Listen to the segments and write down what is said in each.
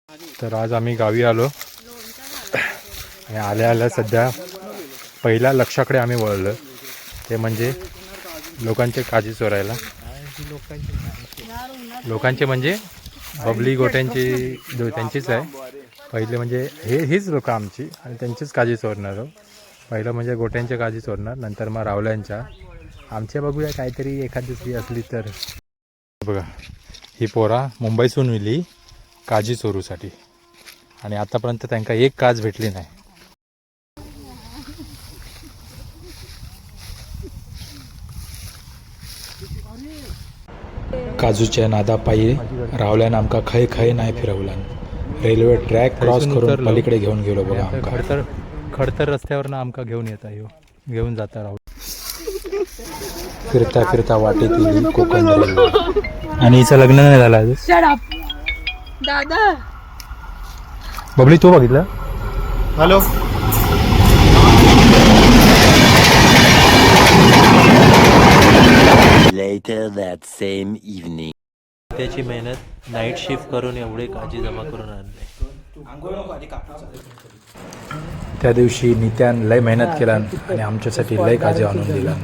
तर आज आम्ही गावी आलो आणि आल्या आल्या सध्या पहिल्या लक्षाकडे आम्ही वळलो, ते म्हणजे लोकांचे काजी चोरायला. लोकांचे म्हणजे बबली गोट्यांची त्यांचीच आहे. पहिले म्हणजे हीच लोकं आमची आणि त्यांचीच काजी चोरणार. पहिलं म्हणजे गोट्यांच्या काजी चोरणार, नंतर मग रावल्यांच्या. आमच्या बघूया काहीतरी एखादी दुसरी असली तर. बघा ही पोरा मुंबईसून विली काजी चोरूसाठी आणि आतापर्यंत त्यांना एक काज भेटली नाही. काजूच्या नादापायी रावल्यानं आमका खय खय नाही फिरवलान. रेल्वे ट्रॅक क्रॉस करून पलीकडे घेऊन गेलो बघा. खडतर रस्त्यावरनं आमका घेऊन येता घेऊन जाता राहुल. फिरता फिरता वाटेत येईल कोकण रेल्वे. आणि हिचं लग्न नाही झालं दादा. बबली तू बघितलं? Hello. Later that same evening. त्याची मेहनत नाईट शिफ्ट करून एवढे काजी जमा करून आणले. त्या दिवशी नित्यान लय मेहनत केला आणि आमच्यासाठी लय काजी आणून दिला,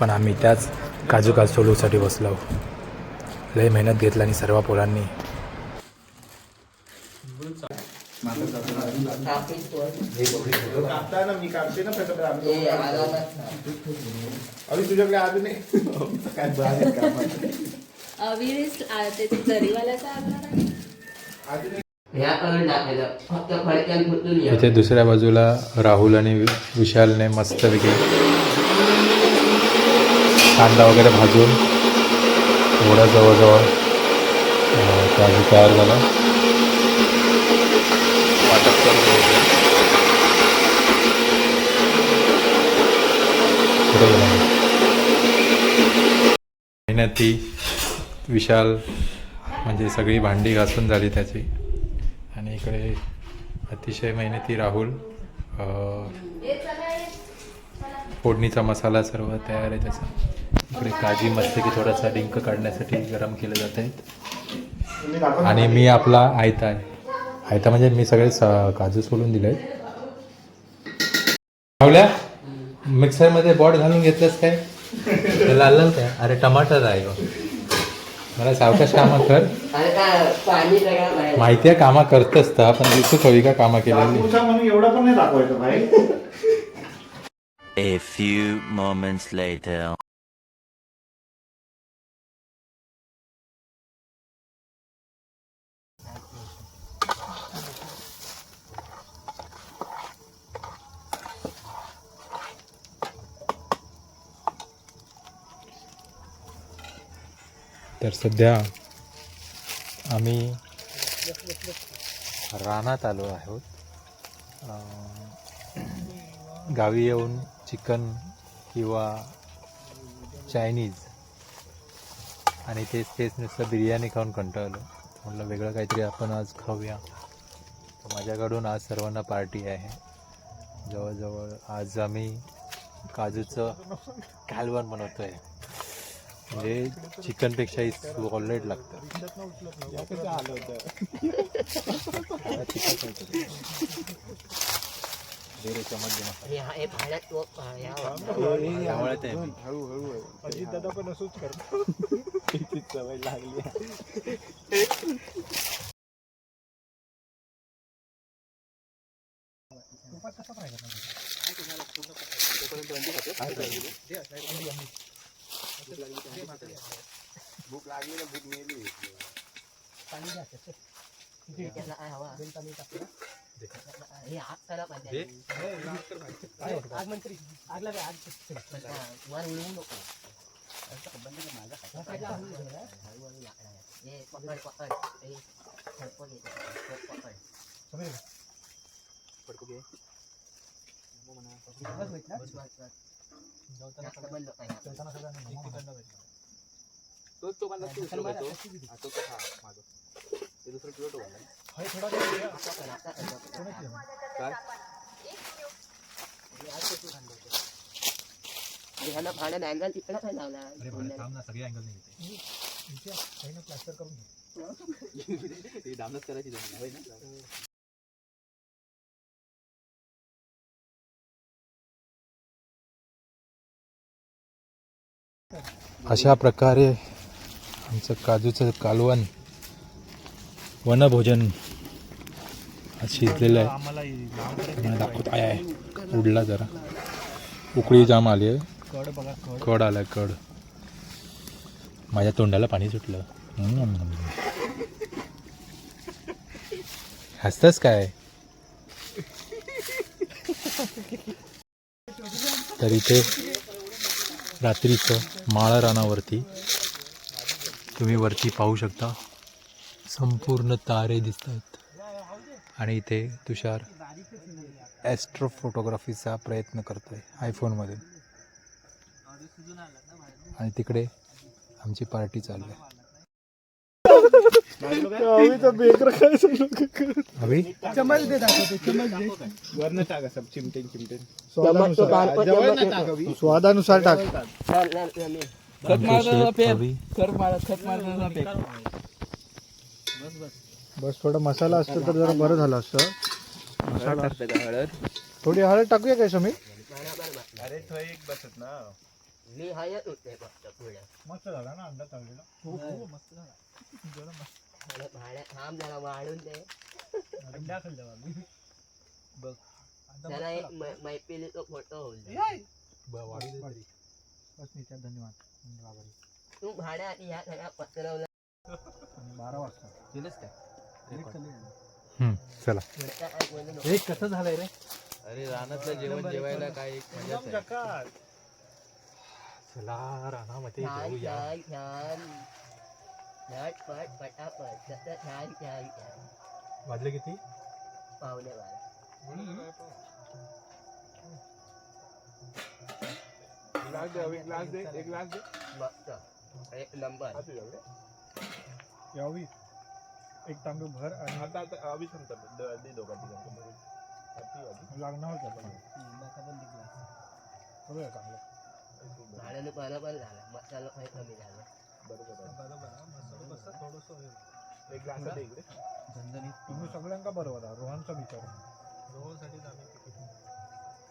पण आम्ही त्याच काजू सोलूसाठी बसलो. लय मेहनत घेतला आणि सर्व पोरांनी. तुझ्याकडे आधी नाही इथे दुसऱ्या बाजूला राहुल आणि विशालने मस्तपैकी कांदा वगैरे भाजून एवढा जवळजवळ काजू तयार झाला. वाटप करून मेहनती विशाल म्हणजे सगळी भांडी घासून झाली त्याची. आणि इकडे अतिशय मेहनती राहुल. फोडणीचा मसाला सर्व तयार आहे त्याचा. इकडे काजी मस्त की थोडासा डिंक काढण्यासाठी गरम केले जात आहेत. आणि मी आपला आयता म्हणजे मी सगळे काजू सोलून दिले आहेत. राहुल्या मिक्सरमध्ये बॉट घालून घेतलंस काय? लाल काय? अरे टमाटर आहे गं. मला सावकाश कामं कर. माहिती आहे कामा करत असता, पण दिसू कवी का कामा केलेली. एवढा पण नाही दाखवायचं भाई. A few moments later. तर सध्या आम्ही रानात आलो आहोत. गावी येऊन चिकन किंवा चायनीज आणि तेच नुसतं बिर्याणी खाऊन कंटाळलो. म्हटलं वेगळं काहीतरी आपण आज खाऊया. तर माझ्याकडून आज सर्वांना पार्टी आहे. जवळजवळ आज आम्ही काजूचं कालवण बनवतो आहे. म्हणजे चिकनपेक्षाही सॉलिड लागतं. दादा पण असंच करतो. सवय लागली. भूक लागली ना, भूक मेली. तो बांधा तू तो हा माझं ते दुसरं किलो तो बांधा हाय थोडा काय ह्याला भाड्याने अँगल तिकडे काय लावला. अरे भाडे थांब ना, सगळे अँगल नाही घेते. इथे पहिला प्लास्टर करून घे. ही डामनच करायची जमीन होय ना. अशा प्रकारे आमचं काजूचं कालवण वनभोजन शिजलेलं आहे. तुम्हाला दाखवत आहे उडला जरा उकळी जाम आली आहे. कड आलाय कड. माझ्या तोंडाला पाणी सुटलं. हसतंस काय? तर इथे रात्रीचं माळा रानावरती तुम्ही वरती पाहू शकता संपूर्ण तारे दिसत आहेत. आणि इथे तुषार ॲस्ट्रो फोटोग्राफीचा प्रयत्न करतोय आयफोनमध्ये. आणि तिकडे आमची पार्टी चालू आहे. अभि स्वादानुसार टाक. बस थोडा मसाला असतं तर जरा बरं झालं असतं. मसाला थोडी हळद टाकूया काय समीर? मस्त झाला ना अंडा तळलेला. हो मस्त झाला. अंडा खाल्ला बघ. बस नित्या धन्यवाद. तू भाड्या आधी ह्या सगळ्या पत्रवला 12 वाजता केलंच काय चला. हे कसं झालंय रे? अरे रानातलं जेवण जेवायला काय एक मजाच आहे. चला रानामध्ये छान जाऊया. छान छान झटपट पटापट सतत छान छान छान वाजले किती? पाहुणे बारा मस्त एक नंबर यावी एक तांदूळ भर आणि लागणार होतं सगळं चांगलं. भाड्यानं बरोबर झाला मसाला काही कमी झाला तुम्ही सगळ्यांका बरोबर आहे. रोहनचा विचार